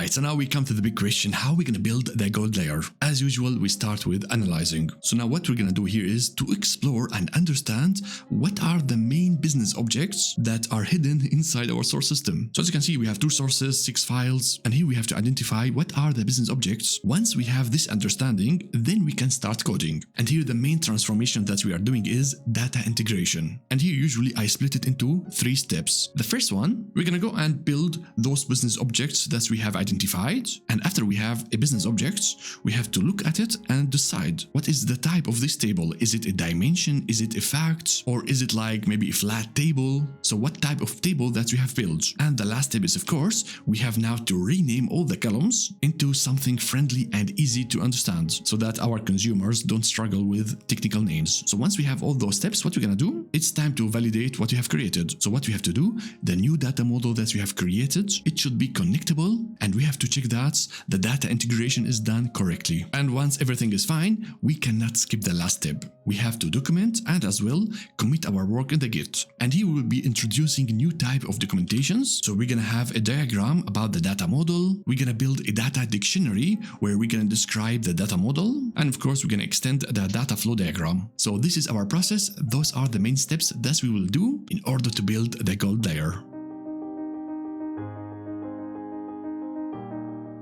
Alright, so now we come to the big question, how are we going to build the gold layer? As usual, we start with analyzing. So now what we're going to do here is to explore and understand what are the main business objects that are hidden inside our source system. So as you can see, we have 2 sources, 6 files, and here we have to identify what are the business objects. Once we have this understanding, then we can start coding. And here the main transformation that we are doing is data integration. And here usually I split it into 3 steps. The first one, we're going to go and build those business objects that we have identified, and after we have a business object, we have to look at it and decide what is the type of this table. Is it a dimension? Is it a fact? Or is it like maybe a flat table? So what type of table that we have built? And the last step is, of course, we have now to rename all the columns into something friendly and easy to understand so that our consumers don't struggle with technical names. So once we have all those steps, what we're gonna do, it's time to validate what we have created. So what we have to do, the new data model that we have created, it should be connectable, and we have to check that the data integration is done correctly. And once everything is fine, we cannot skip the last step. We have to document and as well commit our work in the Git. And here we will be introducing a new type of documentations. So we're gonna have a diagram about the data model. We're gonna build a data dictionary where we're gonna describe the data model. And of course, we're gonna extend the data flow diagram. So this is our process. Those are the main steps that we will do in order to build the gold layer.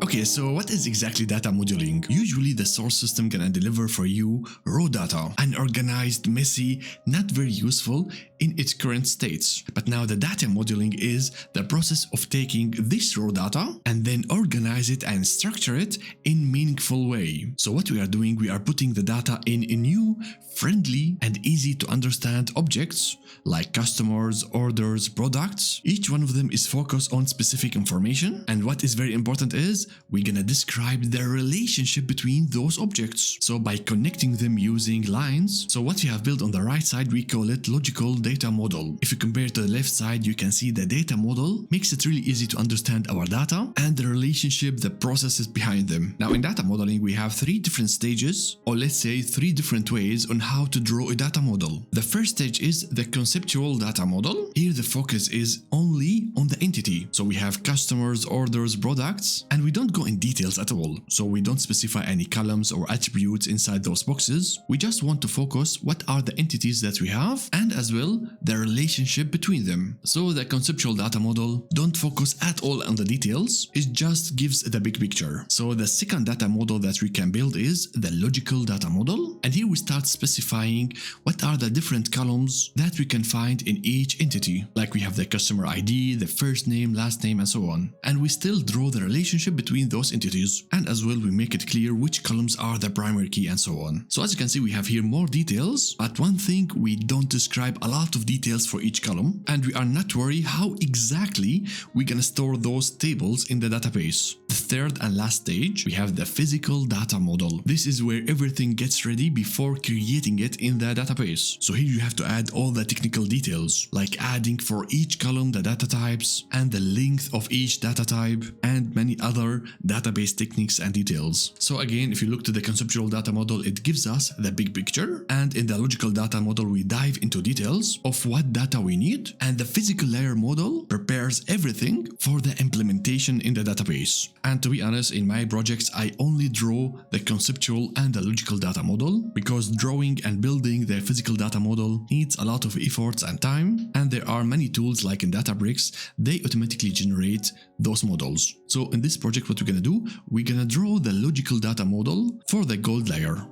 Okay, so what is exactly data modeling? Usually the source system gonna deliver for you raw data, unorganized, messy, not very useful in its current state. But now the data modeling is the process of taking this raw data and then organize it and structure it in meaningful way. So what we are doing, we are putting the data in a new, friendly and easy to understand objects like customers, orders, products. Each one of them is focused on specific information, and what is very important is we're gonna describe the relationship between those objects. So by connecting them using lines, so what we have built on the right side, we call it logical data model. If you compare to the left side, you can see the data model makes it really easy to understand our data and the relationship, the processes behind them. Now in data modeling, we have 3 different stages, or let's say 3 different ways on how to draw a data model. The first stage is the conceptual data model. Here the focus is only on the entity. So we have customers, orders, products, and we don't go in details at all. So we don't specify any columns or attributes inside those boxes. We just want to focus what are the entities that we have and as well the relationship between them. So the conceptual data model don't focus at all on the details. It just gives the big picture. So the second data model that we can build is the logical data model. And here we start specifying what are the different columns that we can find in each entity. Like we have the customer ID, the first name, last name, and so on. And we still draw the relationship between those entities. And as well, we make it clear which columns are the primary key and so on. So as you can see, we have here more details, but one thing, we don't describe a lot of details for each column, and we are not worried how exactly we're gonna store those tables in the database. The third and last stage, we have the physical data model. This is where everything gets ready before creating it in the database. So here you have to add all the technical details, like adding for each column the data types and the length of each data type and many other database techniques and details. So again, if you look to the conceptual data model, it gives us the big picture, and in the logical data model we dive into details of what data we need, and the physical layer model prepares everything for the implementation in the database. And to be honest, in my projects I only draw the conceptual and the logical data model because drawing and building the physical data model needs a lot of efforts and time, and there are many tools like in Databricks, they automatically generate those models. So in this project, what we're gonna do, we're gonna draw the logical data model for the gold layer.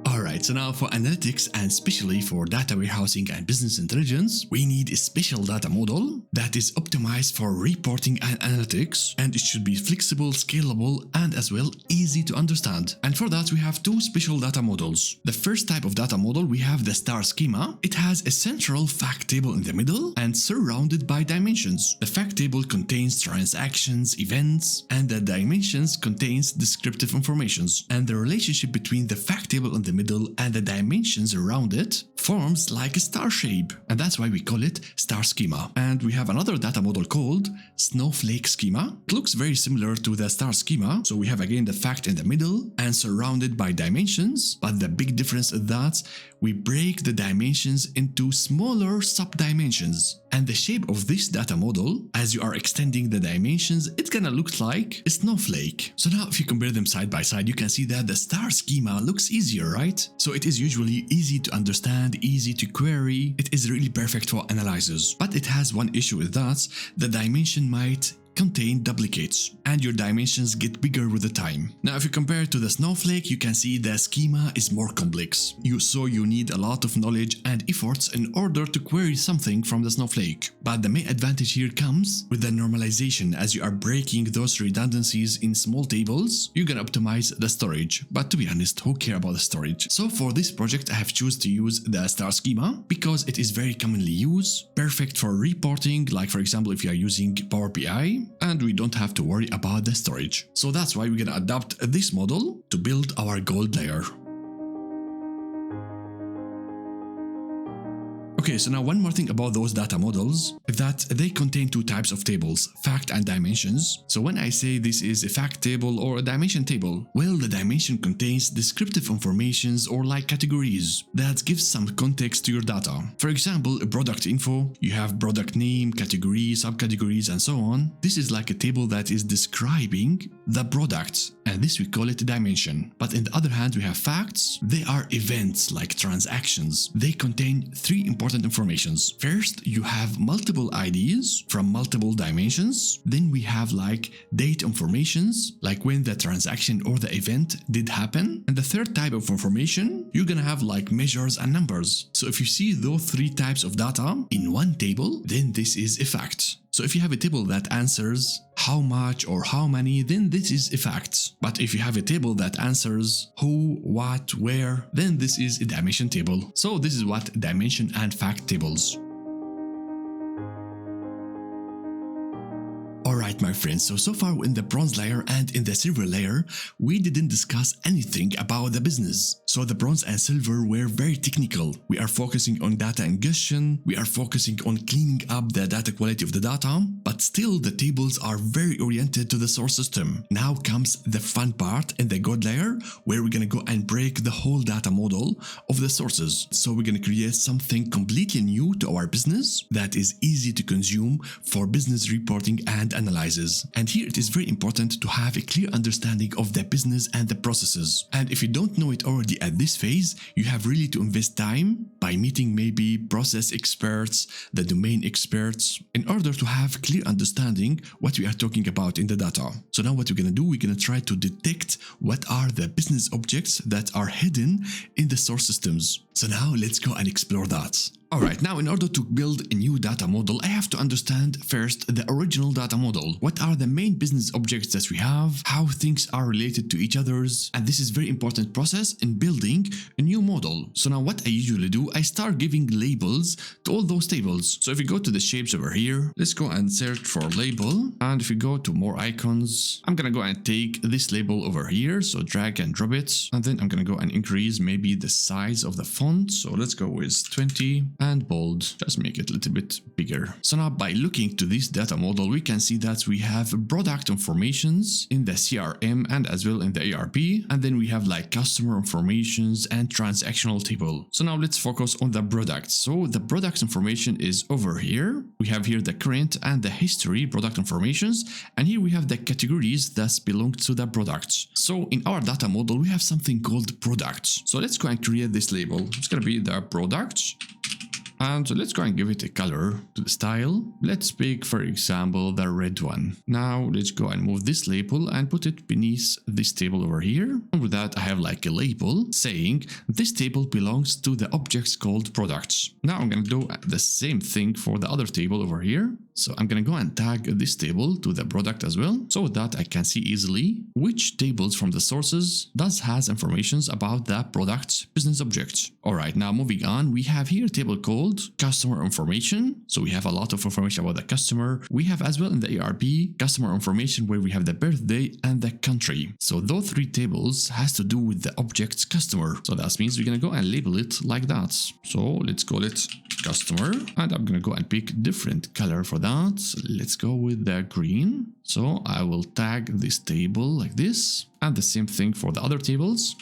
Alright, so now for analytics and especially for data warehousing and business intelligence, we need a special data model that is optimized for reporting and analytics, and it should be flexible, scalable, and as well easy to understand. And for that, we have 2 special data models. The first type of data model, we have the Star Schema. It has a central fact table in the middle and surrounded by dimensions. The fact table contains transactions, events, and the dimensions contains descriptive informations. And the relationship between the fact table in the middle and the dimensions around it forms like a star shape, and that's why we call it Star Schema. And we have another data model called Snowflake Schema. It looks very similar to the Star Schema, so we have again the fact in the middle and surrounded by dimensions, but the big difference is that we break the dimensions into smaller sub-dimensions. And the shape of this data model, as you are extending the dimensions, it's gonna look like a snowflake. So now if you compare them side by side, you can see that the star schema looks easier, right? So it is usually easy to understand, easy to query. It is really perfect for analysis. But it has one issue with that: the dimension might contain duplicates and your dimensions get bigger with the time. Now if you compare it to the snowflake, you can see the schema is more complex. So you need a lot of knowledge and efforts in order to query something from the snowflake. But the main advantage here comes with the normalization. As you are breaking those redundancies in small tables, you're gonna optimize the storage. But to be honest, who cares about the storage? So for this project I have chosen to use the star schema because it is very commonly used, perfect for reporting, like for example if you are using Power BI, and we don't have to worry about the storage. So that's why we're gonna adopt this model to build our gold layer. Okay, so now one more thing about those data models is that they contain two types of tables, fact and dimensions. So when I say this is a fact table or a dimension table, well, the dimension contains descriptive informations or like categories that gives some context to your data. For example, a product info, you have product name, category, subcategories, and so on. This is like a table that is describing the product, and this we call it a dimension. But on the other hand, we have facts. They are events like transactions. They contain three important informations. First, you have multiple IDs from multiple dimensions. Then we have like date informations, like when the transaction or the event did happen. And the third type of information, you're gonna have like measures and numbers. So if you see those three types of data in one table, then this is a fact. So if you have a table that answers how much or how many, then this is a fact. But if you have a table that answers who, what, where, then this is a dimension table. So this is what dimension and fact tables. Alright my friends, so far in the bronze layer and in the silver layer, we didn't discuss anything about the business. So the bronze and silver were very technical. We are focusing on data ingestion, we are focusing on cleaning up the data quality of the data, but still the tables are very oriented to the source system. Now comes the fun part in the gold layer, where we're gonna go and break the whole data model of the sources. So we're gonna create something completely new to our business that is easy to consume for business reporting and analysis. And here it is very important to have a clear understanding of the business and the processes. And if you don't know it already at this phase, you have really to invest time by meeting maybe process experts, the domain experts, in order to have clear understanding what we are talking about in the data. So now what we're gonna do, we're gonna try to detect what are the business objects that are hidden in the source systems. So now let's go and explore that. Alright, now in order to build a new data model, I have to understand first the original data model. What are the main business objects that we have, how things are related to each others, and this is very important process in building a new model. So now what I usually do, I start giving labels to all those tables. So if you go to the shapes over here, let's go and search for label, and if you go to more icons, I'm gonna go and take this label over here, so drag and drop it, and then I'm gonna go and increase maybe the size of the font. So let's go with 20 and bold, just make it a little bit bigger. So now by looking to this data model, we can see that we have product informations in the CRM and as well in the ERP, and then we have like customer informations and transactional table. So now let's focus on the product. So the product information is over here. We have here the current and the history product informations, and here we have the categories that belong to the products. So in our data model, we have something called products. So let's go and create this label. It's gonna be the products. And let's go and give it a color to the style. Let's pick, for example, the red one. Now let's go and move this label and put it beneath this table over here. And with that, I have like a label saying this table belongs to the objects called products. Now I'm going to do the same thing for the other table over here. So I'm going to go and tag this table to the product as well, so that I can see easily which tables from the sources has informations about the product business object. Alright, now moving on, we have here a table called customer information. So we have a lot of information about the customer. We have as well in the ERP customer information where we have the birthday and the country. So those three tables has to do with the object's customer. So that means we're going to go and label it like that. So let's call it customer, and I'm going to go and pick different color for that. Let's go with the green. So I will tag this table like this, and the same thing for the other tables.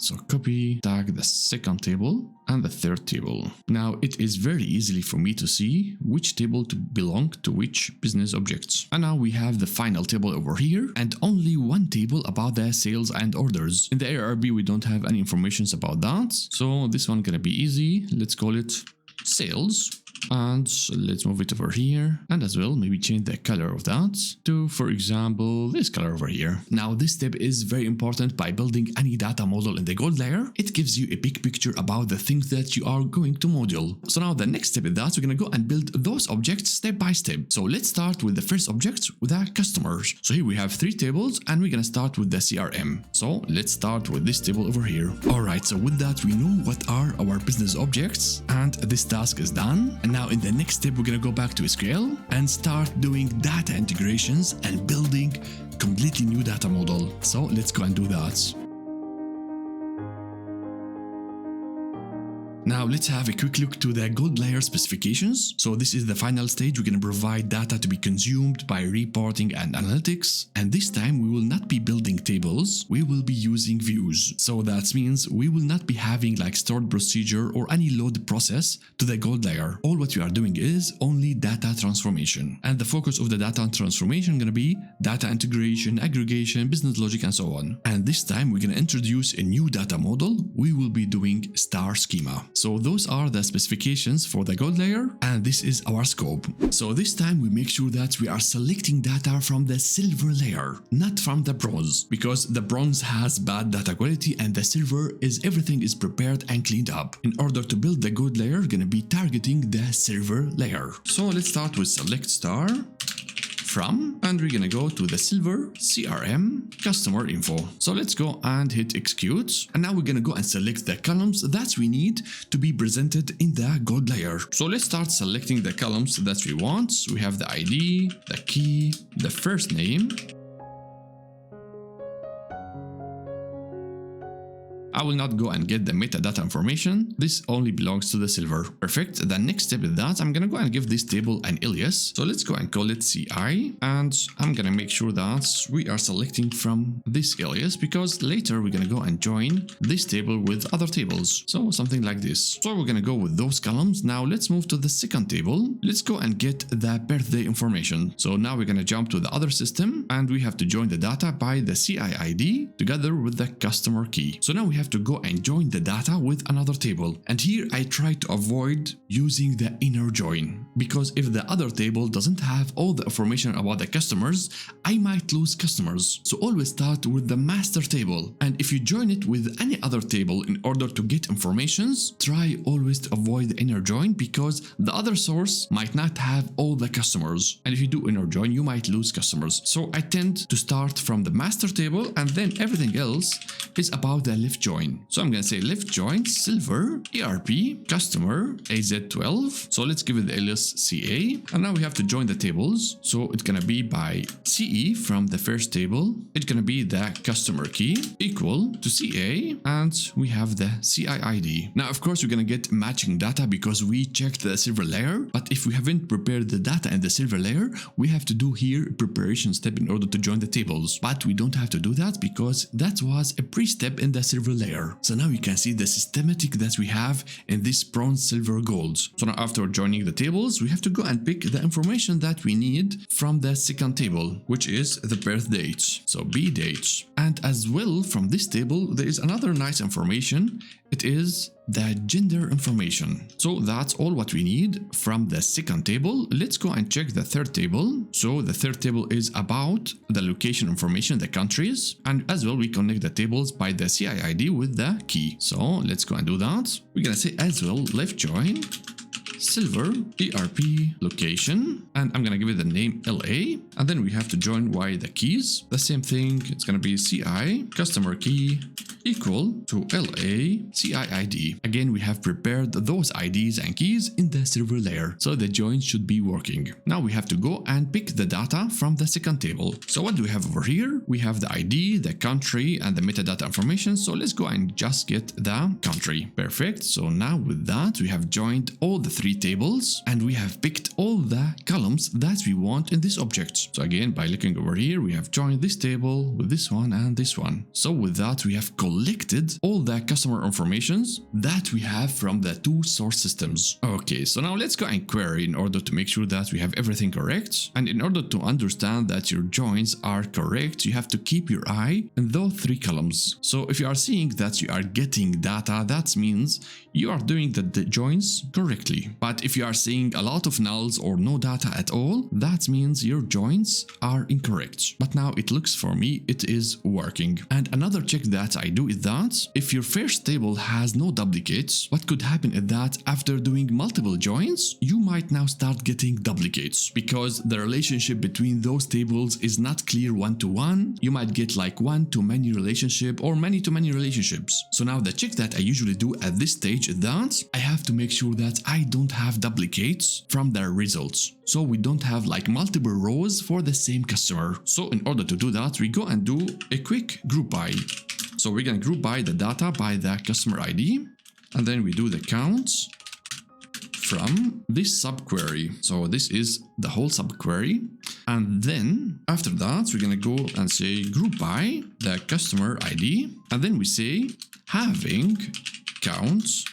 So copy, tag the second table and the third table. Now it is very easily for me to see which table to belong to which business objects. And now we have the final table over here and only one table about the sales and orders. In the ARB we don't have any information about that. So this one gonna be easy. Let's call it sales. And let's move it over here, and as well maybe change the color of that to, for example, this color over here. Now this step is very important by building any data model in the gold layer. It gives you a big picture about the things that you are going to model. So now the next step is that we're gonna go and build those objects step by step. So let's start with the first object with the customers. So here we have 3 tables and we're gonna start with the CRM. So let's start with this table over here. Alright, so with that we know what are our business objects and this task is done. And now in the next step, we're gonna go back to SQL and start doing data integrations and building completely new data model. So let's go and do that. Now let's have a quick look to the gold layer specifications. So this is the final stage. We're going to provide data to be consumed by reporting and analytics. And this time we will not be building tables. We will be using views. So that means we will not be having like stored procedure or any load process to the gold layer. All what we are doing is only data transformation. And the focus of the data transformation is going to be data integration, aggregation, business logic, and so on. And this time we're going to introduce a new data model. We will be doing Star Schema. So those are the specifications for the gold layer, and this is our scope. So this time we make sure that we are selecting data from the silver layer, not from the bronze, because the bronze has bad data quality and the silver is everything is prepared and cleaned up. In order to build the gold layer, we're gonna be targeting the silver layer. So let's start with select star from, and we're gonna go to the silver CRM customer info. So let's go and hit execute, and now we're gonna go and select the columns that we need to be presented in the gold layer. So let's start selecting the columns that we want. We have the ID, the key, the first name. I will not go and get the metadata information. This only belongs to the silver. Perfect. The next step is that I'm gonna go and give this table an alias. So let's go and call it CI, and I'm gonna make sure that we are selecting from this alias because later we're gonna go and join this table with other tables. So something like this. So we're gonna go with those columns. Now let's move to the second table. Let's go and get the birthday information. So now we're gonna jump to the other system and we have to join the data by the CI ID together with the customer key. So now we have to go and join the data with another table. And here I try to avoid using the inner join, because if the other table doesn't have all the information about the customers, I might lose customers. So always start with the master table. And if you join it with any other table in order to get informations, try always to avoid the inner join because the other source might not have all the customers. And if you do inner join, you might lose customers. So I tend to start from the master table and then everything else is about the left join. So I'm going to say left join silver ERP customer AZ12. So let's give it the alias CA. And now we have to join the tables. So it's going to be by CE from the first table. It's going to be the customer key equal to CA. And we have the CI ID. Now, of course, we're going to get matching data because we checked the silver layer. But if we haven't prepared the data in the silver layer, we have to do here a preparation step in order to join the tables. But we don't have to do that because that was a pre-step in the silver layer. So now you can see the systematic that we have in this bronze, silver, gold. So now after joining the tables, we have to go and pick the information that we need from the second table, which is the birth date. So B date. And as well from this table, there is another nice information. It is the gender information. So that's all what we need from the second table. Let's go and check the third table. So the third table is about the location information, the countries, and as well we connect the tables by the CI ID with the key. So let's go and do that. We're gonna say as well left join silver ERP location, and I'm gonna give it the name LA, and then we have to join by the keys. The same thing, it's gonna be CI customer key equal to LA CI ID. Again, we have prepared those IDs and keys in the silver layer, so the join should be working. Now we have to go and pick the data from the second table. So what do we have over here? We have the ID, the country, and the metadata information. So let's go and just get the country. Perfect. So now with that, we have joined all the 3 tables and we have picked all the columns that we want in this object. So again, by looking over here, we have joined this table with this one and this one. So with that, we have collected all the customer informations that we have from the two source systems. Okay, so now let's go and query in order to make sure that we have everything correct. And in order to understand that your joins are correct, you have to keep your eye in those three columns. So if you are seeing that you are getting data, that means you are doing the joins correctly. But if you are seeing a lot of nulls or no data at all, that means your joins are incorrect. But now it looks for me it is working. And another check that I do is that if your first table has no duplicates, what could happen is that after doing multiple joins, you might now start getting duplicates because the relationship between those tables is not clear one-to-one. You might get like one-to-many relationship or many-to-many relationships. So now the check that I usually do at this stage is that I have to make sure that I don't have duplicates from the results. So we don't have like multiple rows for the same customer. So in order to do that, we go and do a quick group by. So we're going to group by the data by the customer ID, and then we do the counts from this subquery. So this is the whole subquery. And then after that, we're going to go and say group by the customer ID. And then we say having counts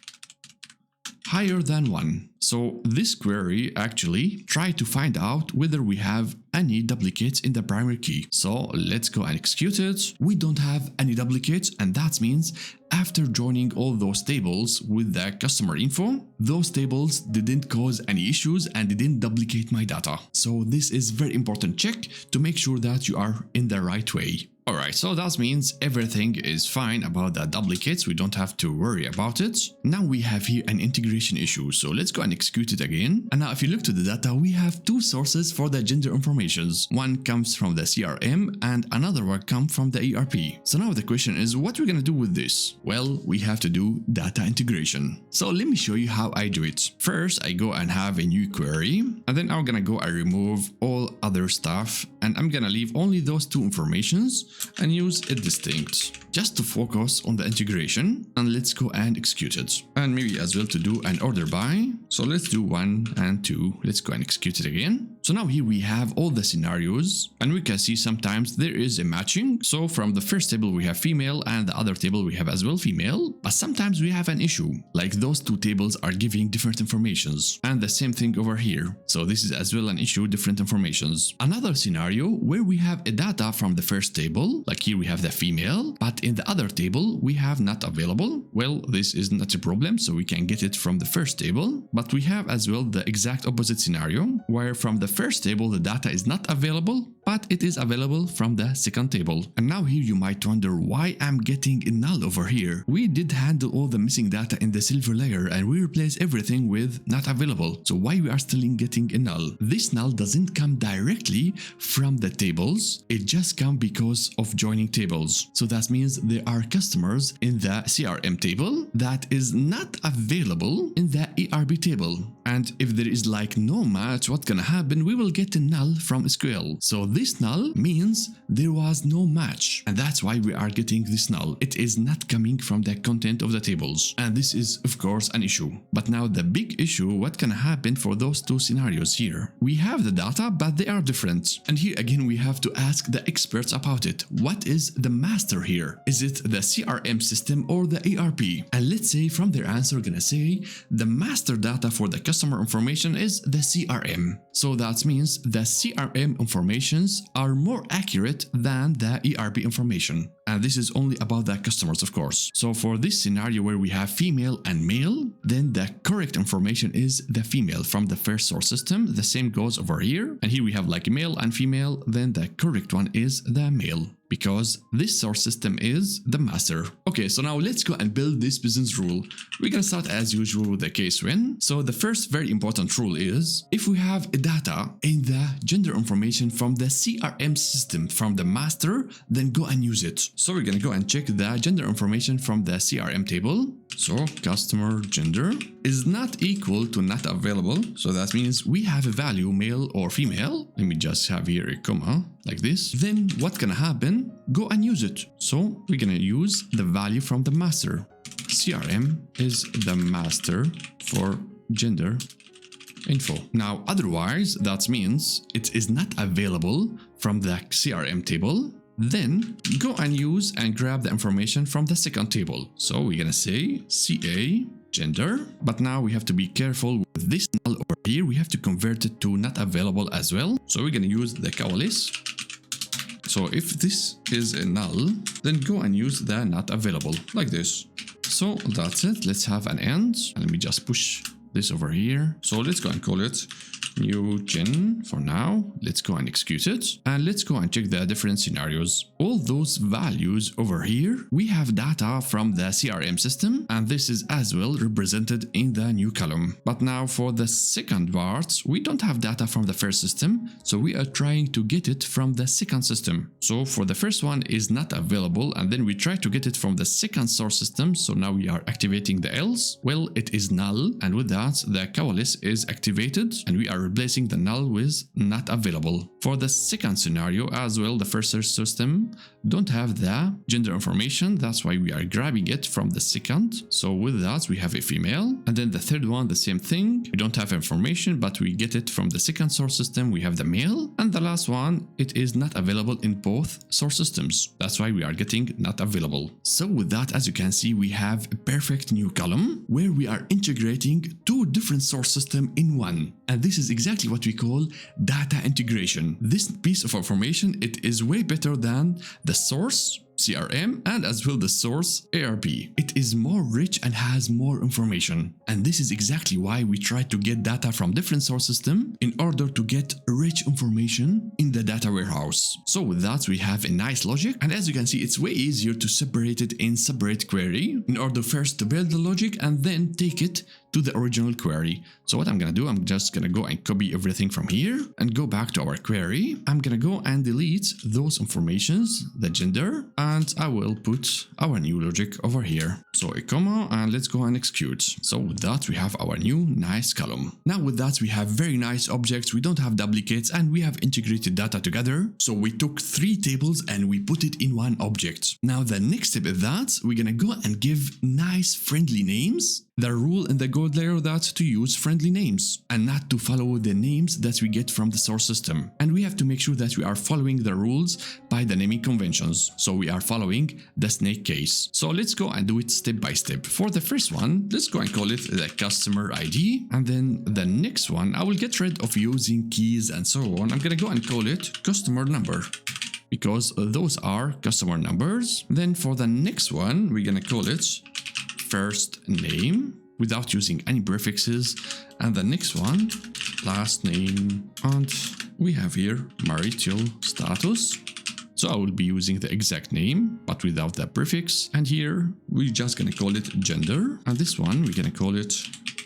higher than 1. So this query actually try to find out whether we have any duplicates in the primary key. So let's go and execute it. We don't have any duplicates, and that means after joining all those tables with the customer info, those tables didn't cause any issues and didn't duplicate my data. So this is very important check to make sure that you are in the right way. Alright, so that means everything is fine about the duplicates, we don't have to worry about it. Now we have here an integration issue, so let's go and execute it again. And now if you look to the data, we have two sources for the gender informations. One comes from the CRM and another one comes from the ERP. So now the question is, what are we gonna do with this? Well, we have to do data integration. So let me show you how I do it. First, I go and have a new query, and then I'm gonna go and remove all other stuff, and I'm gonna leave only those two informations and use it distinct just to focus on the integration. And let's go and execute it, and maybe as well to do an order by. So let's do 1 and 2. Let's go and execute it again. So now here we have all the scenarios, and we can see sometimes there is a matching. So from the first table we have female, and the other table we have as well female, but sometimes we have an issue, like those two tables are giving different informations, and the same thing over here. So this is as well an issue, different informations. Another scenario where we have a data from the first table, like here we have the female, but in the other table we have not available. Well, this is not a problem, so we can get it from the first table. But we have as well the exact opposite scenario, where from the first table the data is not available, but it is available from the second table. And now here you might wonder why I'm getting a null over here. We did handle all the missing data in the silver layer, and we replaced everything with not available. So why we are still getting a null? This null doesn't come directly from the tables, it just comes because of joining tables. So that means there are customers in the CRM table that is not available in the ERP table. And if there is like no match, what's gonna happen? We will get a null from SQL. So this null means there was no match, and that's why we are getting this null. It is not coming from the content of the tables, and this is of course an issue. But now the big issue, what can happen for those two scenarios here? We have the data, but they are different, and here again we have to ask the experts about it. What is the master here? Is it the CRM system or the ERP? And let's say from their answer gonna say the master data for the customer information is the CRM. So that means the CRM informations are more accurate than the ERP information. And this is only about the customers, of course. So for this scenario where we have female and male, then the correct information is the female from the first source system. The same goes over here. And here we have like male and female, then the correct one is the male, because this source system is the master. Okay, so now let's go and build this business rule. We're gonna start as usual with the case when. So the first very important rule is, if we have data in the gender information from the CRM system from the master, then go and use it. So we're gonna go and check the gender information from the CRM table. So customer gender is not equal to not available. So that means we have a value male or female. Let me just have here a comma like this. Then what's gonna happen? Go and use it. So we're gonna use the value from the master. CRM is the master for gender info. Now, otherwise, that means it is not available from the CRM table. Then go and use and grab the information from the second table. So we're gonna say CA gender, but now we have to be careful with this null over here. We have to convert it to not available as well. So we're gonna use the coalesce. So if this is a null, then go and use the not available like this. So that's it. Let's have an end. And let me just push this over here. So let's go and call it new gen for now. Let's go and execute it. And let's go and check the different scenarios. All those values over here, we have data from the CRM system. And this is as well represented in the new column. But now for the second part, we don't have data from the first system. So we are trying to get it from the second system. So for the first one is not available. And then we try to get it from the second source system. So now we are activating the else. Well, it is null. And with that, the coalesce is activated. And we are replacing the null with not available. For the second scenario as well, the first search system don't have the gender information. That's why we are grabbing it from the second. So with that, we have a female. And then the third one, the same thing. We don't have information, but we get it from the second source system. We have the male. And the last one, it is not available in both source systems. That's why we are getting not available. So with that, as you can see, we have a perfect new column where we are integrating two different source systems in one. And this is exactly what we call data integration. This piece of information, it is way better than the source CRM and as well the source ARP. It is more rich and has more information. And this is exactly why we try to get data from different source systems in order to get rich information in the data warehouse. So with that, we have a nice logic. And as you can see, it's way easier to separate it in separate query in order first to build the logic and then take it to the original query. So what I'm gonna do, I'm just gonna go and copy everything from here and go back to our query. I'm gonna go and delete those informations, the gender, and I will put our new logic over here. So a comma, and let's go and execute. So with that, we have our new nice column. Now with that, we have very nice objects. We don't have duplicates and we have integrated data together. So we took three tables and we put it in one object. Now the next step is that we're gonna go and give nice friendly names. The rule in the code layer that to use friendly names and not to follow the names that we get from the source system. And we have to make sure that we are following the rules by the naming conventions. So we are following the snake case. So let's go and do it step by step. For the first one, let's go and call it the customer ID. And then the next one, I will get rid of using keys and so on. I'm gonna go and call it customer number, because those are customer numbers. Then for the next one, we're gonna call it first name without using any prefixes, and the next one last name, and we have here marital status. So I will be using the exact name but without the prefix, and here we're just gonna call it gender, and this one we're gonna call it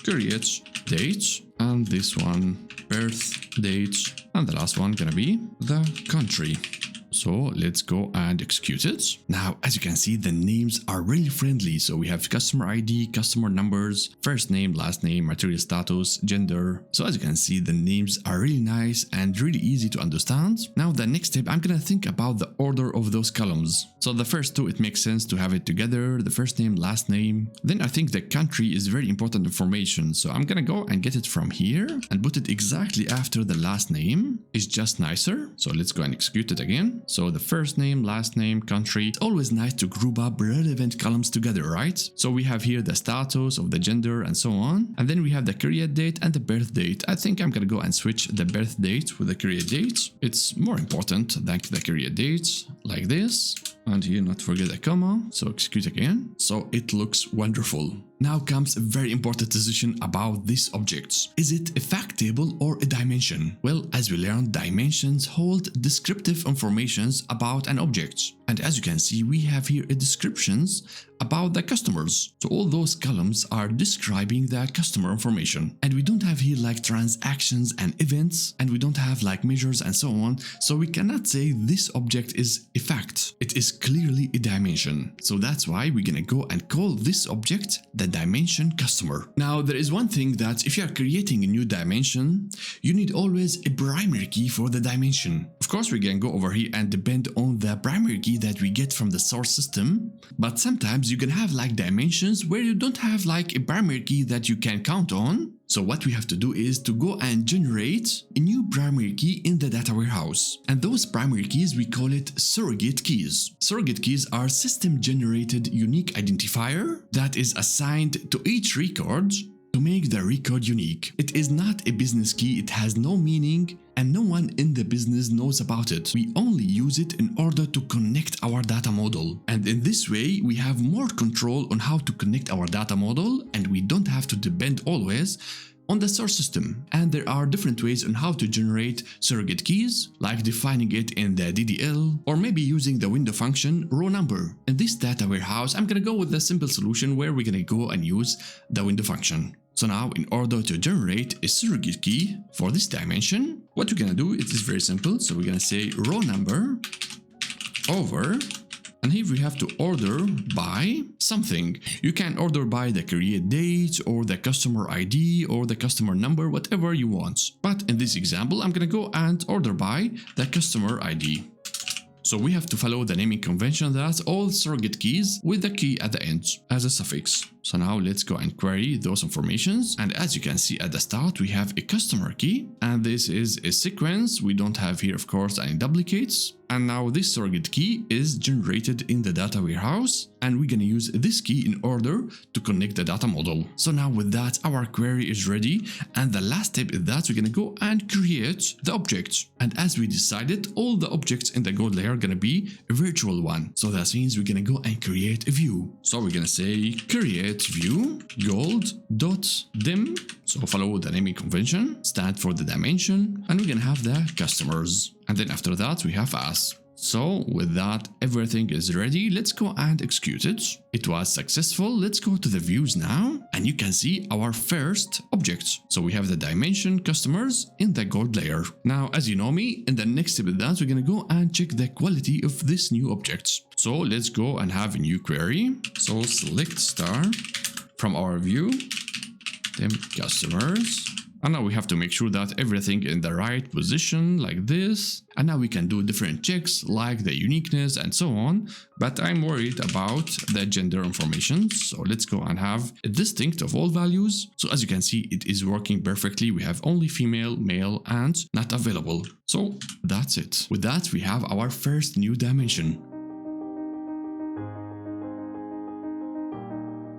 create date, and this one birth date, and the last one gonna be the country. So let's go and execute it. Now, as you can see, the names are really friendly. So we have customer ID, customer numbers, first name, last name, material status, gender. So as you can see, the names are really nice and really easy to understand. Now, the next step, I'm gonna think about the order of those columns. So the first two, it makes sense to have it together, the first name, last name. Then I think the country is very important information. So I'm gonna go and get it from here and put it exactly after the last name. It's just nicer. So let's go and execute it again. So the first name, last name, country. It's always nice to group up relevant columns together, right? So we have here the status of the gender and so on. And then we have the create date and the birth date. I think I'm gonna go and switch the birth date with the create date. It's more important than the create date, like this. And here, not forget a comma. So execute again. So it looks wonderful. Now comes a very important decision about these objects. Is it a fact table or a dimension? Well, as we learned, dimensions hold descriptive informations about an object. And as you can see, we have here a descriptions about the customers. So all those columns are describing the customer information. And we don't have here like transactions and events, and we don't have like measures and so on. So we cannot say this object is a fact. It is clearly a dimension. So that's why we're gonna go and call this object the dimension customer. Now, there is one thing that if you are creating a new dimension, you need always a primary key for the dimension. Of course, we can go over here and depend on the primary key that we get from the source system, but sometimes you can have like dimensions where you don't have like a primary key that you can count on. So what we have to do is to go and generate a new primary key in the data warehouse. And those primary keys, we call it surrogate keys. Surrogate keys are system-generated unique identifier that is assigned to each record to make the record unique. It is not a business key, it has no meaning, and no one in the business knows about it. We only use it in order to connect our data model. And in this way, we have more control on how to connect our data model, and we don't have to depend always on the source system. And there are different ways on how to generate surrogate keys, like defining it in the DDL, or maybe using the window function row number. In this data warehouse, I'm gonna go with the simple solution where we're gonna go and use the window function. So now, in order to generate a surrogate key for this dimension, what we're gonna do, it is very simple. So we're gonna say row number over, and here we have to order by something. You can order by the create date or the customer ID or the customer number, whatever you want. But in this example, I'm gonna go and order by the customer ID. So we have to follow the naming convention that all surrogate keys with the key at the end as a suffix. So now let's go and query those informations. And as you can see at the start, we have a customer key, and this is a sequence. We don't have here, of course, any duplicates. And now this surrogate key is generated in the data warehouse, and we're gonna use this key in order to connect the data model. So now with that, our query is ready. And the last step is that we're gonna go and create the object. And as we decided, all the objects in the gold layer are gonna be a virtual one. So that means we're gonna go and create a view. So we're gonna say create view gold.dim. So follow the naming convention, stand for the dimension, and we're gonna have the customers. And then after that, we have us. So with that, everything is ready. Let's go and execute it. It was successful. Let's go to the views now, and you can see our first object. So we have the dimension customers in the gold layer. Now, as you know me, in the next step of that, we're gonna go and check the quality of this new object. So let's go and have a new query. So select star from our view, then customers. And now we have to make sure that everything in the right position like this. And now we can do different checks like the uniqueness and so on. But I'm worried about the gender information. So let's go and have a distinct of all values. So as you can see, it is working perfectly. We have only female, male, and not available. So that's it. With that, we have our first new dimension.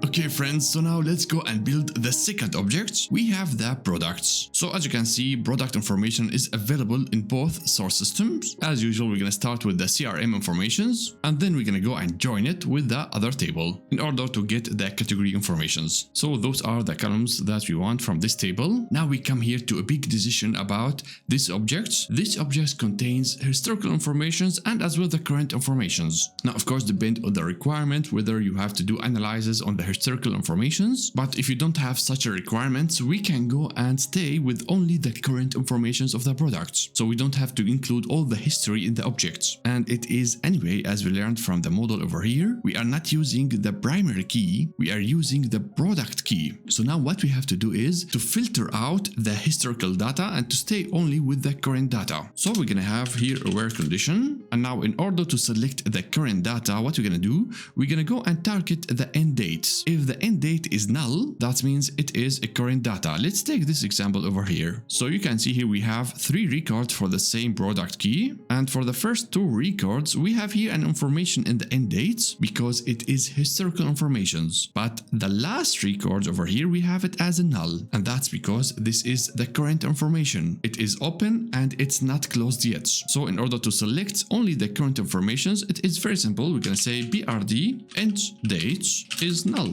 Okay friends, so now let's go and build the second object. We have the products. So as you can see, product information is available in both source systems. As usual, we're going to start with the CRM informations, and then we're going to go and join it with the other table in order to get the category informations. So those are the columns that we want from this table. Now we come here to a big decision about this object. This object contains historical informations and as well the current informations. Now of course, depend on the requirement whether you have to do analysis on the historical informations, but if you don't have such a requirement, we can go and stay with only the current informations of the products. So we don't have to include all the history in the objects. And it is anyway, as we learned from the model over here, we are not using the primary key, we are using the product key. So now what we have to do is to filter out the historical data and to stay only with the current data. So we're gonna have here a where condition, and now in order to select the current data, what we're gonna do, we're gonna go and target the end date. If the end date is null, that means it is a current data. Let's take this example over here. So you can see here we have 3 records for the same product key, and for the first 2 records we have here an information in the end dates because it is historical informations, but the last record over here we have it as a null, and that's because this is the current information. It is open and it's not closed yet. So in order to select only the current informations, it is very simple. We're gonna say brd end date is null.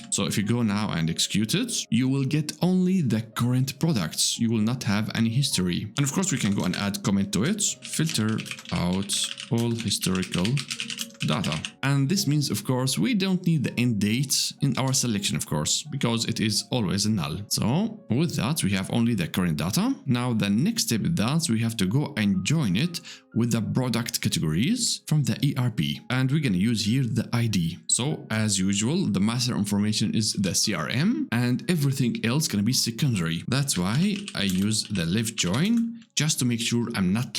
So if you go now and execute it, you will get only the current products. You will not have any history. And of course, we can go and add comment to it. Filter out all historical data. And this means, of course, we don't need the end date in our selection, of course, because it is always a null. So with that, we have only the current data. Now the next step is that we have to go and join it with the product categories from the ERP, and we're going to use here the ID. So as usual, the master information is the CRM and everything else going to be secondary. That's why I use the left join just to make sure I'm not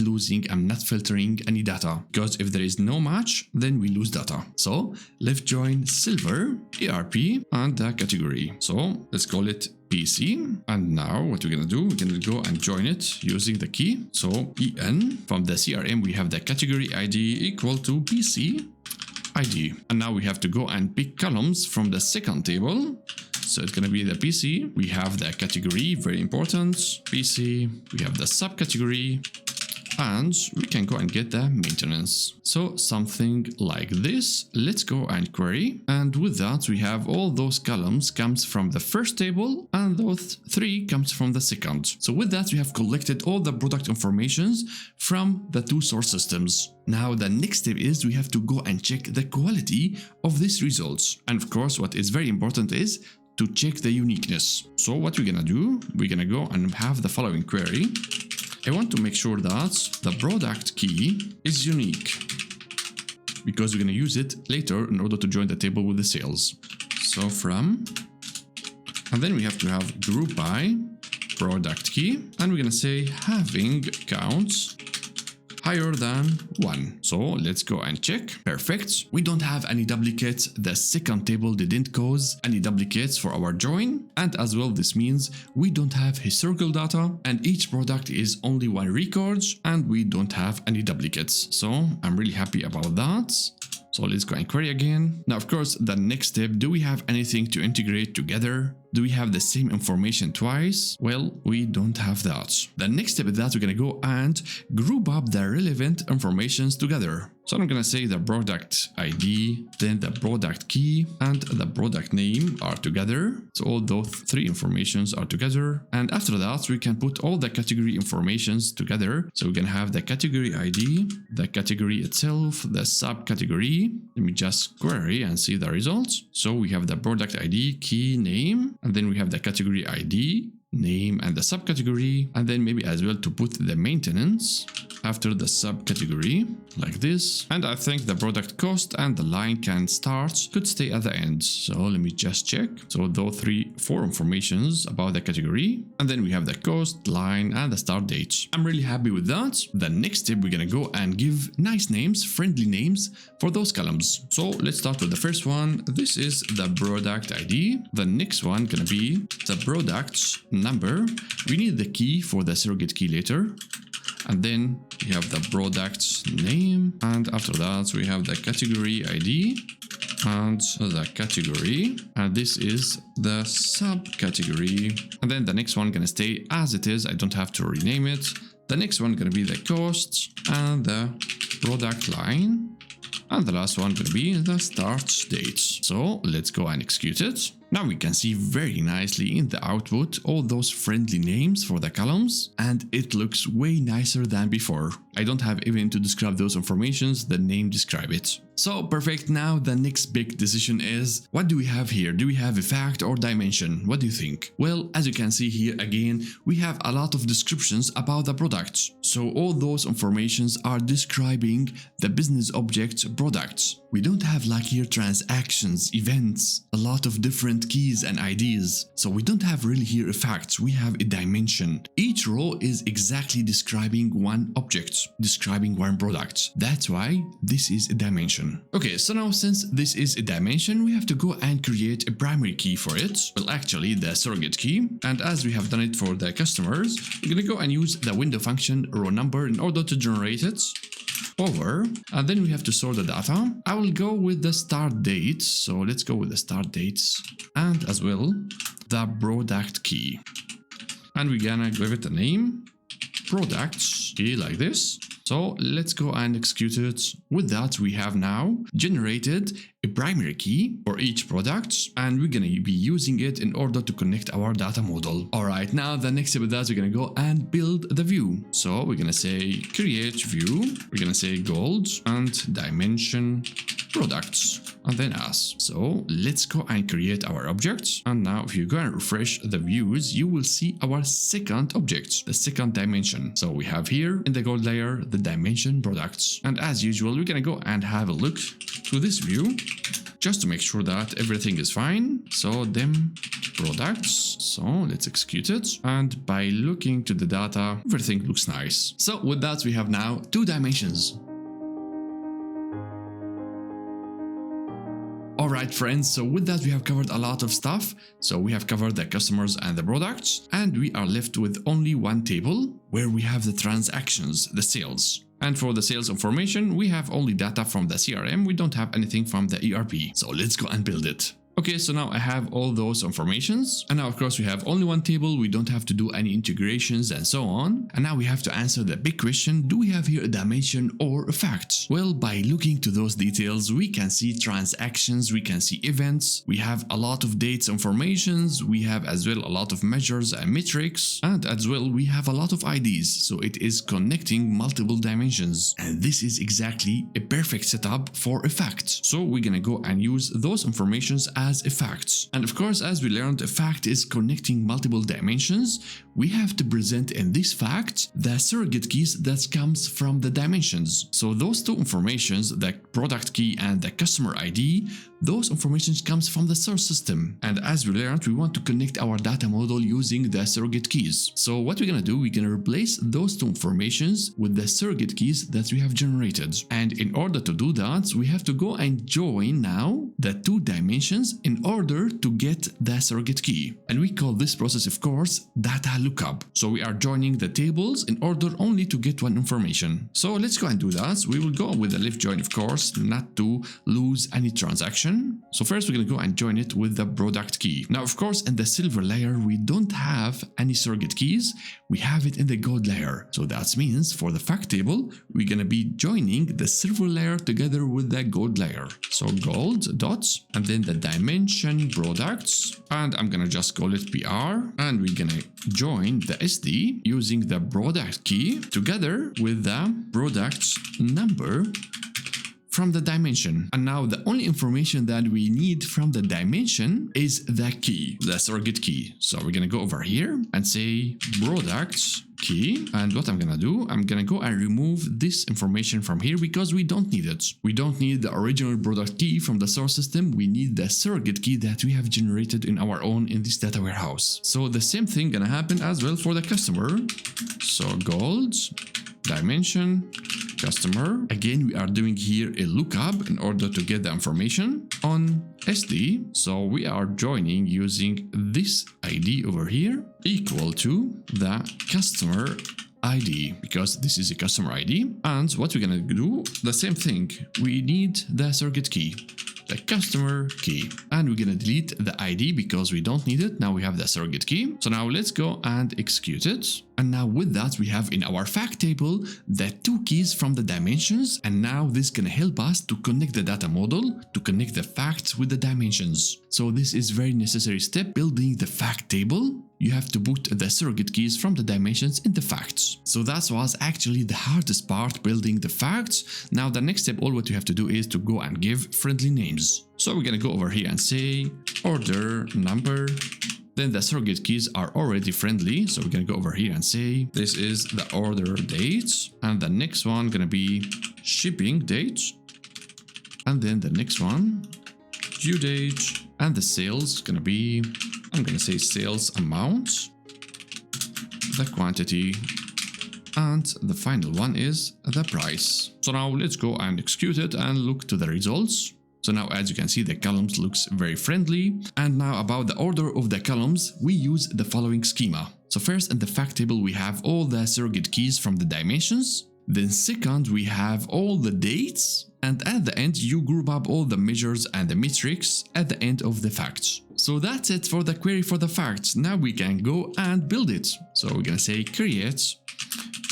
filtering any data, because if there is no match, then we lose data. So left join silver, ERP, and the category. So let's call it PC. And now what we're gonna do, we're gonna go and join it using the key. So EN, from the CRM, we have the category ID equal to PC ID. And now we have to go and pick columns from the second table. So it's going to be the PC. We have the category, very important, PC. We have the subcategory, and we can go and get the maintenance. So something like this. Let's go and query. And with that, we have all those columns comes from the first table, and those 3 comes from the second. So with that, we have collected all the product informations from the 2 source systems. Now the next step is we have to go and check the quality of these results. And of course, what is very important is to check the uniqueness. So what we're gonna do, we're gonna go and have the following query. I want to make sure that the product key is unique, because we're gonna use it later in order to join the table with the sales. So from, and then we have to have group by product key, and we're gonna say having counts higher than 1. So let's go and check. Perfect. We don't have any duplicates. The second table didn't cause any duplicates for our join. And as well, this means we don't have historical data, and each product is only 1 record, and we don't have any duplicates. So I'm really happy about that. So let's go and query again. Now, of course, the next step, do we have anything to integrate together? Do we have the same information twice? Well, we don't have that. The next step is that we're gonna go and group up the relevant informations together. So I'm gonna say the product ID, then the product key, and the product name are together. So all those 3 informations are together. And after that, we can put all the category informations together. So we're gonna have the category ID, the category itself, the subcategory. Let me just query and see the results. So we have the product ID, key, name, and then we have the category ID, name, and the subcategory, and then maybe as well to put the maintenance after the subcategory like this. And I think the product cost and the line can start could stay at the end. So let me just check. So those 4 informations about the category, and then we have the cost, line, and the start date. I'm really happy with that. The next step, we're gonna go and give nice names, friendly names for those columns. So let's start with the first one. This is the product ID. The next one gonna be the product number. We need the key for the surrogate key later. And then we have the product name, and after that we have the category ID and the category, and this is the subcategory. And then the next one gonna stay as it is. I don't have to rename it. The next one gonna be the cost and the product line, and the last one gonna be the start date. So let's go and execute it. Now we can see very nicely in the output all those friendly names for the columns, and it looks way nicer than before. I don't have even to describe those informations, the name describe it. So perfect. Now the next big decision is, what do we have here? Do we have a fact or dimension? What do you think? Well, as you can see here again, we have a lot of descriptions about the product. So all those informations are describing the business object products. We don't have like here transactions, events, a lot of different keys and IDs. So we don't have really here a fact, we have a dimension. Each row is exactly describing one object, describing one product. That's why this is a dimension. Okay, so now since this is a dimension, we have to go and create a primary key for it. Well, actually the surrogate key. And as we have done it for the customers, we're gonna go and use the window function row number in order to generate it over, and then we have to store the data. I will go with the start date, so let's go with the start dates, and as well the product key, and we're gonna give it a name, product key, like this. So let's go and execute it. With that, we have now generated a primary key for each product, and we're gonna be using it in order to connect our data model. Alright, now the next step of that, we're gonna go and build the view. So we're gonna say create view, we're gonna say gold and dimension products, and then as. So let's go and create our object. And now if you go and refresh the views, you will see our second object, the second dimension. So we have here in the gold layer the dimension products, and as usual we're gonna go and have a look to this view just to make sure that everything is fine. So them products. So let's execute it. And by looking to the data, everything looks nice. So with that, we have now 2 dimensions. Alright friends, so with that we have covered a lot of stuff. So we have covered the customers and the products, and we are left with only one table where we have the transactions, the sales. And for the sales information, we have only data from the CRM, we don't have anything from the ERP. So let's go and build it. Okay, so now I have all those informations, and now of course we have only one table, we don't have to do any integrations and so on. And now we have to answer the big question, do we have here a dimension or a fact? Well, by looking to those details, we can see transactions, we can see events, we have a lot of dates informations, we have as well a lot of measures and metrics, and as well we have a lot of IDs, so it is connecting multiple dimensions. And this is exactly a perfect setup for a fact. So we're gonna go and use those informations as a fact. And of course, as we learned, a fact is connecting multiple dimensions. We have to present in this fact the surrogate keys that comes from the dimensions. So those 2 informations, the product key and the customer ID, those informations comes from the source system. And as we learned, we want to connect our data model using the surrogate keys. So what we're gonna do, we're gonna replace those 2 informations with the surrogate keys that we have generated. And in order to do that, we have to go and join now the 2 dimensions in order to get the surrogate key. And we call this process, of course, data lookup. So we are joining the tables in order only to get one information. So let's go and do that. We will go with the left join, of course, not to lose any transaction. So first we're going to go and join it with the product key. Now, of course, in the silver layer, we don't have any surrogate keys. We have it in the gold layer. So that means for the fact table, we're going to be joining the silver layer together with the gold layer. So gold dots and then the dimension products, and I'm gonna just call it PR, and we're gonna join the SD using the product key together with the product number from the dimension. And now the only information that we need from the dimension is the key, the surrogate key. So we're gonna go over here and say products key, and what I'm gonna do, I'm gonna go and remove this information from here because we don't need it. We don't need the original product key from the source system, we need the surrogate key that we have generated in our own in this data warehouse. So the same thing gonna happen as well for the customer. So gold, dimension, customer. Again, we are doing here a lookup in order to get the information on SD. So we are joining using this ID over here equal to the customer ID, because this is a customer ID. And what we're gonna do, the same thing, we need the surrogate key, the customer key, and we're gonna delete the ID because we don't need it. Now we have the surrogate key. So now let's go and execute it. And now with that, we have in our fact table the 2 keys from the dimensions, and now this is gonna help us to connect the data model, to connect the facts with the dimensions. So this is very necessary step, building the fact table. You have to put the surrogate keys from the dimensions in the facts. So that was actually the hardest part, building the facts. Now the next step, all what you have to do is to go and give friendly names. So we're gonna go over here and say order number. Then the surrogate keys are already friendly, so we're gonna go over here and say this is the order date, and the next one gonna be shipping date, and then the next one due date, and the sales gonna be, I'm gonna say sales amount, the quantity, and the final one is the price. So now let's go and execute it and look to the results. So now as you can see, the columns looks very friendly. And now about the order of the columns, we use the following schema. So first in the fact table, we have all the surrogate keys from the dimensions. Then second, we have all the dates. And at the end, you group up all the measures and the metrics at the end of the facts. So that's it for the query for the facts. Now we can go and build it. So we're gonna say create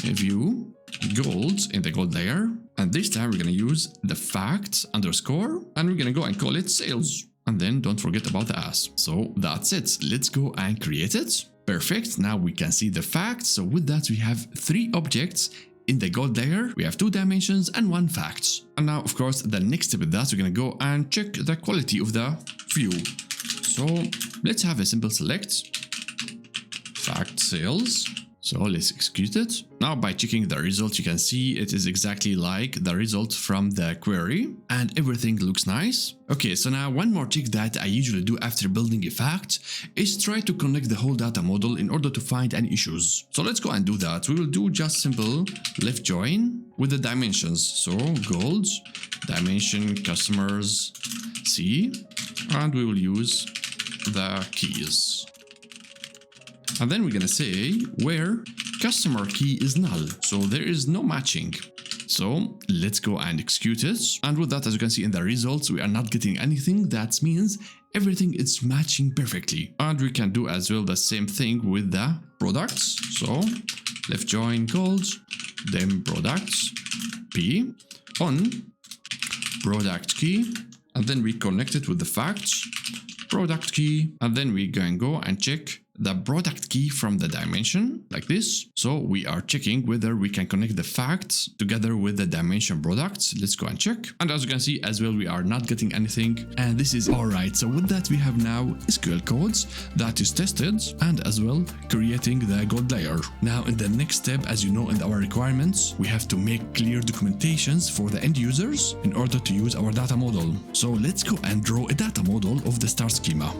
a view gold in the gold layer. And this time we're gonna use the facts underscore, and we're gonna go and call it sales. And then don't forget about the as. So that's it. Let's go and create it. Perfect. Now we can see the facts. So with that, we have 3 objects. In the gold layer, we have 2 dimensions and 1 fact. And now, of course, the next step with that, we're gonna go and check the quality of the view. So let's have a simple select fact sales. So let's execute it. Now by checking the result, you can see it is exactly like the result from the query and everything looks nice. Okay, so now one more check that I usually do after building a fact is try to connect the whole data model in order to find any issues. So let's go and do that. We will do just simple left join with the dimensions. So gold, dimension, customers, C, and we will use the keys. And then we're gonna say where customer key is null, so there is no matching. So let's go and execute it. And with that, as you can see in the results, we are not getting anything. That means everything is matching perfectly. And we can do as well the same thing with the products. So left join gold, then products, P, on product key, and then we connect it with the facts, product key, and then we can go and check the product key from the dimension like this. So we are checking whether we can connect the facts together with the dimension products. Let's go and check. And as you can see as well, we are not getting anything. And this is all right. So with that, we have now SQL codes that is tested and as well creating the gold layer. Now in the next step, as you know, in our requirements, we have to make clear documentations for the end users in order to use our data model. So let's go and draw a data model of the Star Schema.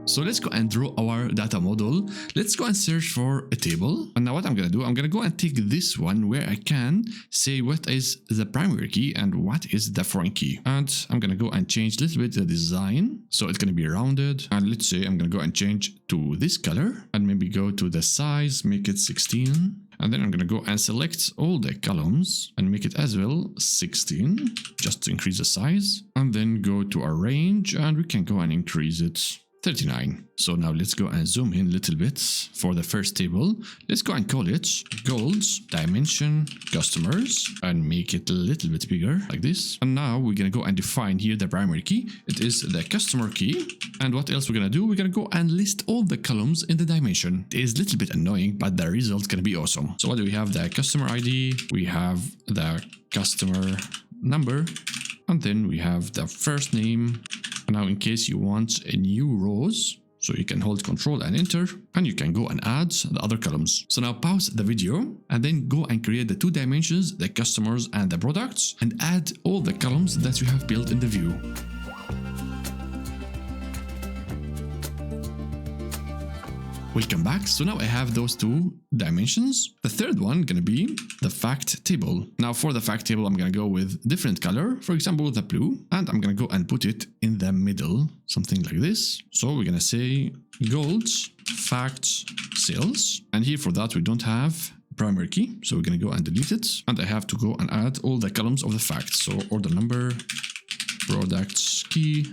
So let's go and draw our data model. Let's go and search for a table. And now what I'm going to do, I'm going to go and take this one where I can say what is the primary key and what is the foreign key. And I'm going to go and change a little bit the design. So it's going to be rounded. And let's say I'm going to go and change to this color and maybe go to the size, make it 16. And then I'm going to go and select all the columns and make it as well 16, just to increase the size. And then go to our range and we can go and increase it 39. So now let's go and zoom in a little bit for the first table. Let's go and call it gold, dimension, customers, and make it a little bit bigger like this. And now we're going to go and define here the primary key. It is the customer key. And what else we're going to do? We're going to go and list all the columns in the dimension. It is a little bit annoying, but the result's going to be awesome. So what do we have? The customer ID, we have the customer number, and then we have the first name. And now in case you want a new rows, so you can hold Control and Enter, and you can go and add the other columns. So now pause the video and then go and create the two dimensions, the customers and the products, and add all the columns that you have built in the view. Welcome back. So now I have those two dimensions. The third one gonna be the fact table. Now for the fact table, I'm gonna go with different color, for example, the blue, and I'm gonna go and put it in the middle, something like this. So we're gonna say gold fact sales. And here for that, we don't have primary key. So we're gonna go and delete it. And I have to go and add all the columns of the facts. So order number, products key,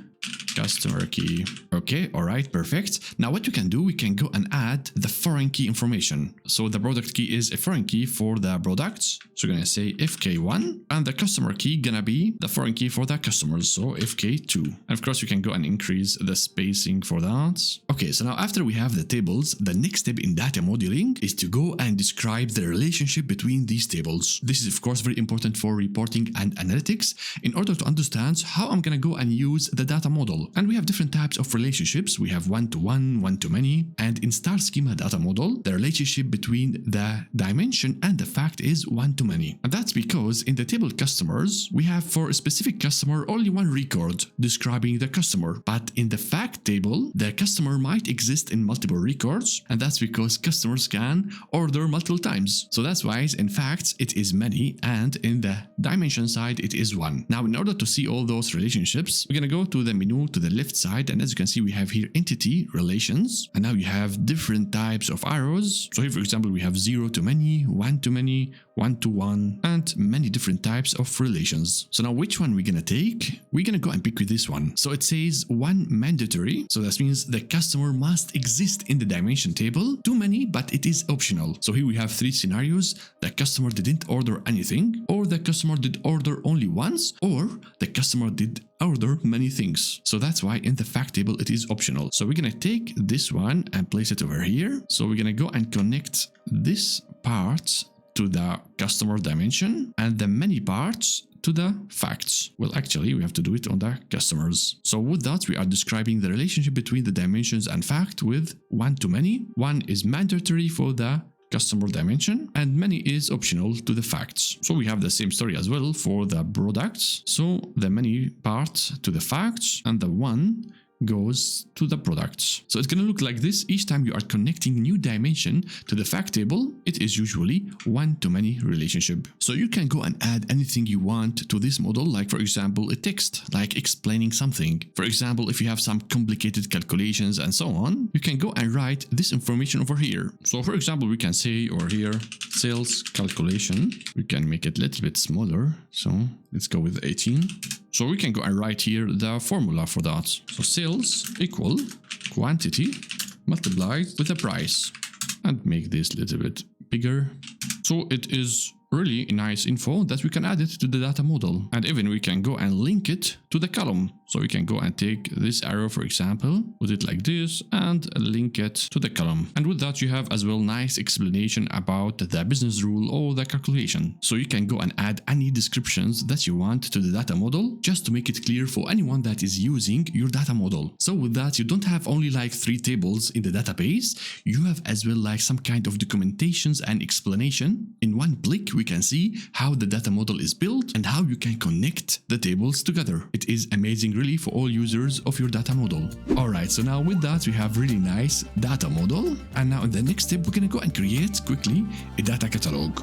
customer key. Okay, all right, perfect. Now what you can do, we can go and add the foreign key information. So the product key is a foreign key for the products. So we're gonna say FK1, and the customer key gonna be the foreign key for the customers. So FK2. And of course, we can go and increase the spacing for that. Okay, so now after we have the tables, the next step in data modeling is to go and describe the relationship between these tables. This is of course very important for reporting and analytics in order to understand how I'm gonna go and use the data model. And we have different types of relationships. We have one-to-one, one-to-many, and in Star Schema data model, the relationship between the dimension and the fact is one-to-many. And that's because in the table customers, we have for a specific customer only one record describing the customer. But in the fact table, the customer might exist in multiple records, and that's because customers can order multiple times. So that's why in facts it is many, and in the dimension side it is one. Now in order to see all those relationships, we're gonna go to the menu to the left side, and as you can see we have here entity relations, and now you have different types of arrows. So here for example we have 0 to many, 1 to many, 1 to 1, and many different types of relations. So now which one we're gonna take? We're gonna go and pick with this one. So it says one mandatory, so that means the customer must exist in the dimension table. Too many, but it is optional. So here we have three scenarios: the customer didn't order anything, or the customer did order only once, or the customer did order many things. So that's why in the fact table it is optional. So we're gonna take this one and place it over here. So we're gonna go and connect this part to the customer dimension and the many parts to the facts. Well, actually, we have to do it on the customers. So with that, we are describing the relationship between the dimensions and fact with one-to-many. One is mandatory for the customer dimension and many is optional to the facts. So we have the same story as well for the products. So the many part to the facts and the one goes to the products. So it's going to look like this. Each time you are connecting new dimension to the fact table, it is usually one-to-many relationship. So you can go and add anything you want to this model, like for example a text, like explaining something. For example, if you have some complicated calculations and so on, you can go and write this information over here. So for example, we can say over here sales calculation. We can make it a little bit smaller. So let's go with 18. So we can go and write here the formula for that. So sales equal quantity multiplied with the price, and make this a little bit bigger. So it is really nice info that we can add it to the data model, and even we can go and link it to the column. So we can go and take this arrow, for example, put it like this and link it to the column. And with that, you have as well nice explanation about the business rule or the calculation. So you can go and add any descriptions that you want to the data model, just to make it clear for anyone that is using your data model. So with that, you don't have only like 3 tables in the database, you have as well like some kind of documentations and explanation. In one click, we can see how the data model is built and how you can connect the tables together. It is amazing really for all users of your data model. Alright, so now with that we have really nice data model, and now in the next step we're gonna go and create quickly a data catalog.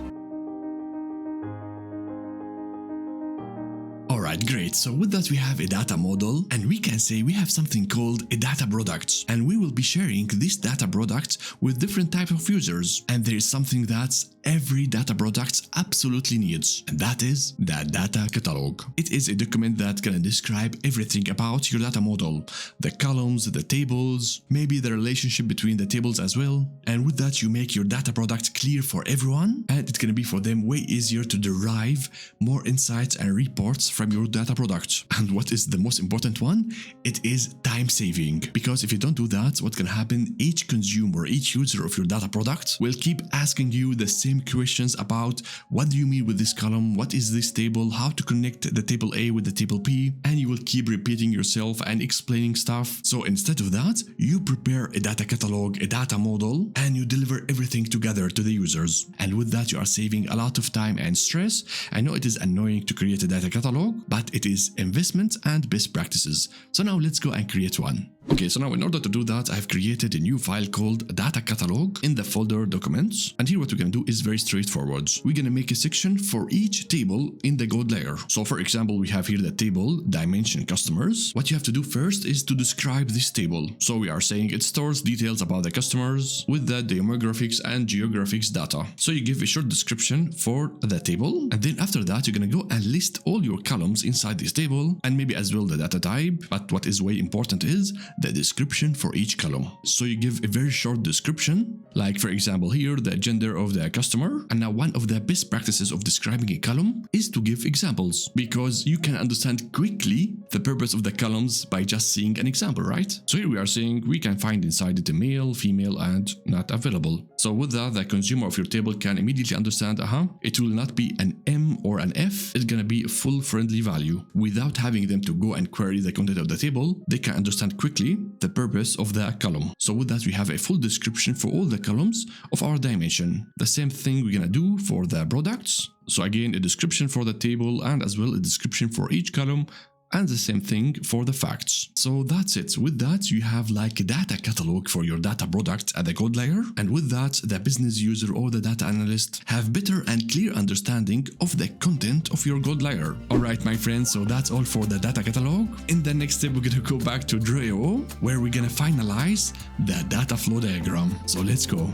Alright, great. So with that we have a data model, and we can say we have something called a data product, and we will be sharing this data product with different types of users. And there is something that every data product absolutely needs, and that is the data catalog. It is a document that's gonna describe everything about your data model, the columns, the tables, maybe the relationship between the tables as well. And with that you make your data product clear for everyone, and it's gonna be for them way easier to derive more insights and reports from your data product. And what is the most important one? It is time saving, because if you don't do that, what's gonna happen, each consumer, each user of your data product will keep asking you the same questions about what do you mean with this column, what is this table, how to connect the table A with the table B, and you will keep repeating yourself and explaining stuff. So instead of that, you prepare a data catalog, a data model, and you deliver everything together to the users. And with that you are saving a lot of time and stress. I know it is annoying to create a data catalog, but it is investment and best practices. So now let's go and create one. Okay, so now in order to do that, I've created a new file called data catalog in the folder documents. And here what we're gonna do is very straightforward. We're gonna make a section for each table in the code layer. So for example, we have here the table dimension customers. What you have to do first is to describe this table. So we are saying it stores details about the customers with the demographics and geographics data. So you give a short description for the table, and then after that you're gonna go and list all your columns inside this table, and maybe as well the data type. But what is way important is the description for each column. So you give a very short description, like for example here the gender of the customer. And now one of the best practices of describing a column is to give examples, because you can understand quickly the purpose of the columns by just seeing an example, right? So here we are saying we can find inside it a male, female, and not available. So with that, the consumer of your table can immediately understand, it will not be an M or an F, it's gonna be a full friendly value. Without having them to go and query the content of the table, they can understand quickly the purpose of the column. So with that we have a full description for all the columns of our dimension. The same thing we're gonna do for the products. So again, a description for the table and as well a description for each column, and the same thing for the facts. So that's it. With that, you have like a data catalog for your data product at the code layer. And with that, the business user or the data analyst have better and clear understanding of the content of your code layer. Alright, my friends, so that's all for the data catalog. In the next step, we're gonna go back to Repo, where we're gonna finalize the data flow diagram. So let's go.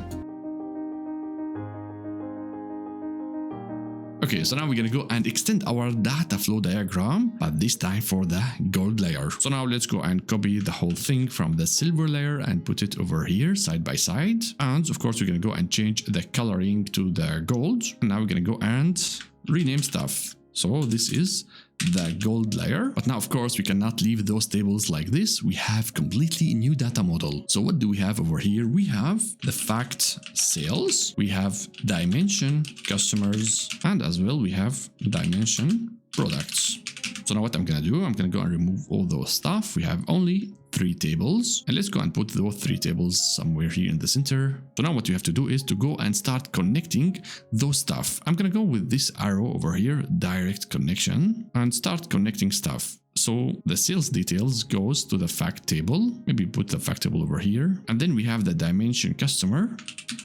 Okay, so now we're gonna go and extend our data flow diagram, but this time for the gold layer. So now let's go and copy the whole thing from the silver layer and put it over here side by side. And of course, we're gonna go and change the coloring to the gold. And now we're gonna go and rename stuff. So this is the gold layer. But now, of course, we cannot leave those tables like this. We have completely new data model. So what do we have over here? We have the fact sales, we have dimension customers, and as well we have dimension products. So now what I'm gonna do, I'm gonna go and remove all those stuff. We have only 3 tables, and let's go and put those 3 tables somewhere here in the center. So now what you have to do is to go and start connecting those stuff. I'm gonna go with this arrow over here, direct connection, and start connecting stuff. So the sales details goes to the fact table. Maybe put the fact table over here. And then we have the dimension customer.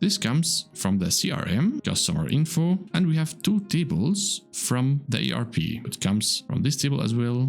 This comes from the CRM, customer info. And we have 2 tables from the ERP. It comes from this table as well,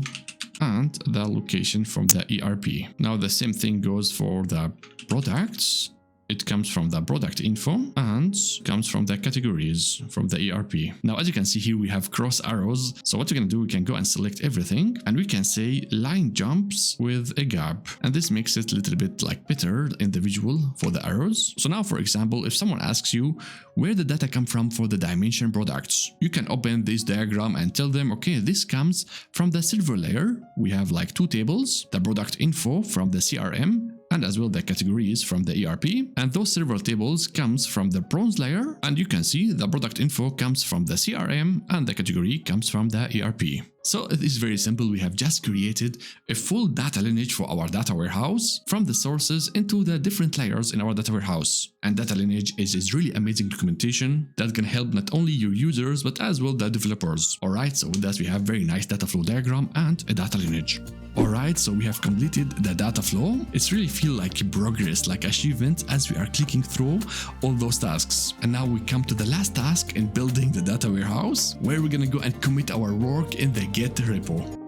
and the location from the ERP. Now the same thing goes for the products. It comes from the product info and comes from the categories from the ERP. Now, as you can see here, we have cross arrows. So what we're going to do, we can go and select everything, and we can say line jumps with a gap. And this makes it a little bit like better in the visual for the arrows. So now, for example, if someone asks you where the data come from for the dimension products, you can open this diagram and tell them, okay, this comes from the silver layer. We have like 2 tables, the product info from the CRM, and as well the categories from the ERP, and those several tables comes from the bronze layer, and you can see the product info comes from the CRM and the category comes from the ERP. So it is very simple. We have just created a full data lineage for our data warehouse from the sources into the different layers in our data warehouse. And data lineage is really amazing documentation that can help not only your users but as well the developers. Alright, so with that we have very nice data flow diagram and a data lineage. Alright, so we have completed the data flow. It's really feel like progress, like achievement as we are clicking through all those tasks. And now we come to the last task in building the data warehouse, where we're gonna go and commit our work in the Get repo.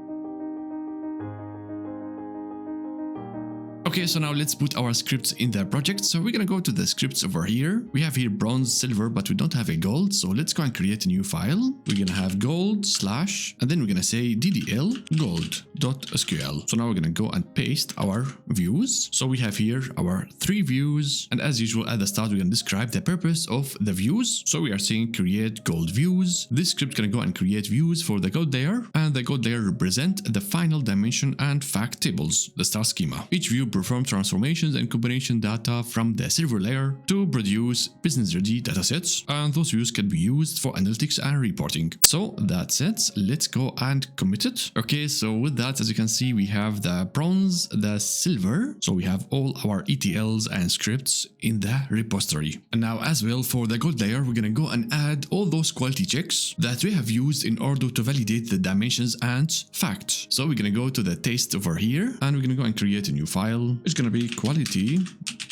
Okay, so now let's put our scripts in the project. So we're gonna go to the scripts over here. We have here bronze, silver, but we don't have a gold. So let's go and create a new file. We're gonna have gold / and then we're gonna say ddl gold.sql. So now we're gonna go and paste our views. So we have here our 3 views. And as usual, at the start, we're gonna describe the purpose of the views. So we are saying create gold views. This script gonna go and create views for the gold layer. And the gold layer represent the final dimension and fact tables, the star schema. Each view perform transformations and combination data from the silver layer to produce business-ready datasets, and those views can be used for analytics and reporting. So that's it. Let's go and commit it. Okay, so with that, as you can see, we have the bronze, the silver. So we have all our ETLs and scripts in the repository. And now as well for the gold layer, we're gonna go and add all those quality checks that we have used in order to validate the dimensions and fact. So we're gonna go to the test over here, and we're gonna go and create a new file. It's gonna be quality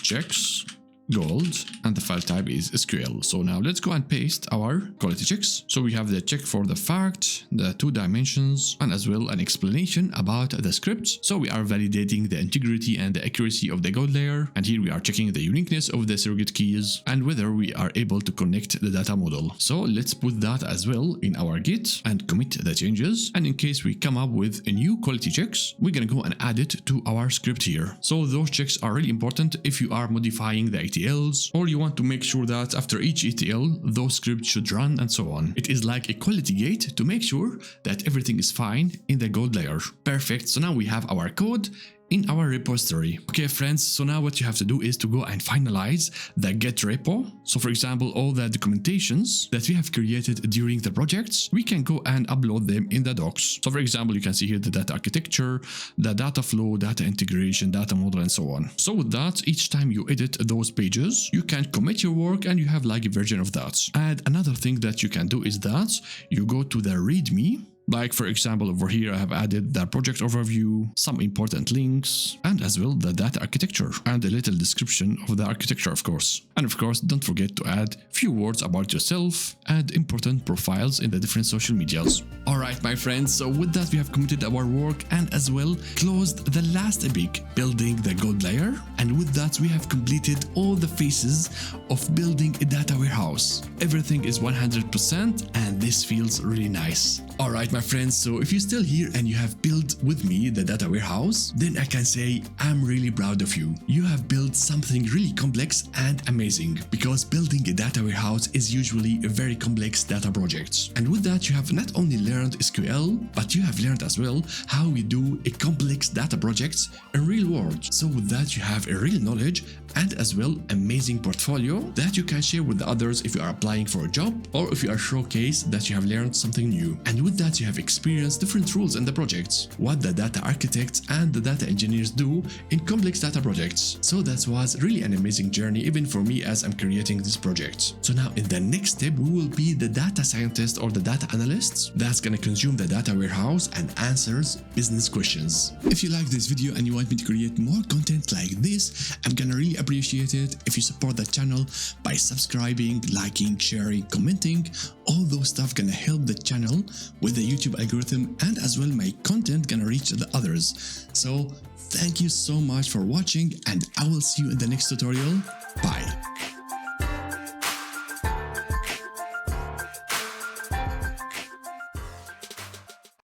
checks gold, and the file type is SQL. So now let's go and paste our quality checks. So we have the check for the fact, the 2 dimensions, and as well an explanation about the script. So we are validating the integrity and the accuracy of the gold layer, and here we are checking the uniqueness of the surrogate keys and whether we are able to connect the data model. So let's put that as well in our Git and commit the changes, and in case we come up with a new quality checks, we're gonna go and add it to our script here. So those checks are really important if you are modifying the ETLs, or you want to make sure that after each ETL, those scripts should run and so on. It is like a quality gate to make sure that everything is fine in the gold layer. Perfect, so now we have our code in our repository. Okay friends, so now what you have to do is to go and finalize the Get repo. So for example, all the documentations that we have created during the projects, we can go and upload them in the docs. So for example, you can see here the data architecture, the data flow, data integration, data model, and so on. So with that, each time you edit those pages, you can commit your work and you have like a version of that. And another thing that you can do is that you go to the README. Like for example, over here I have added the project overview, some important links, and as well the data architecture and a little description of the architecture, of course. And of course, don't forget to add few words about yourself and important profiles in the different social medias. Alright my friends, so with that we have completed our work and as well closed the last epic, building the gold layer. And with that we have completed all the phases of building a data warehouse. Everything is 100% and this feels really nice. Alright my friends, so if you're still here and you have built with me the data warehouse, then I can say I'm really proud of you. You have built something really complex and amazing, because building a data warehouse is usually a very complex data project. And with that you have not only learned SQL, but you have learned as well how we do a complex data project in real world. So with that you have a real knowledge and as well amazing portfolio that you can share with the others if you are applying for a job or if you are showcase that you have learned something new. And with that you have experienced different roles in the projects, what the data architects and the data engineers do in complex data projects. So that was really an amazing journey even for me as I'm creating this project. So now in the next step we will be the data scientist or the data analysts that's gonna consume the data warehouse and answers business questions. If you like this video and you want me to create more content like this, I'm gonna really appreciate it if you support the channel by subscribing, liking, sharing, commenting. All those stuff gonna help the channel with the YouTube algorithm, and as well my content gonna reach the others. So thank you so much for watching, and I will see you in the next tutorial. Bye.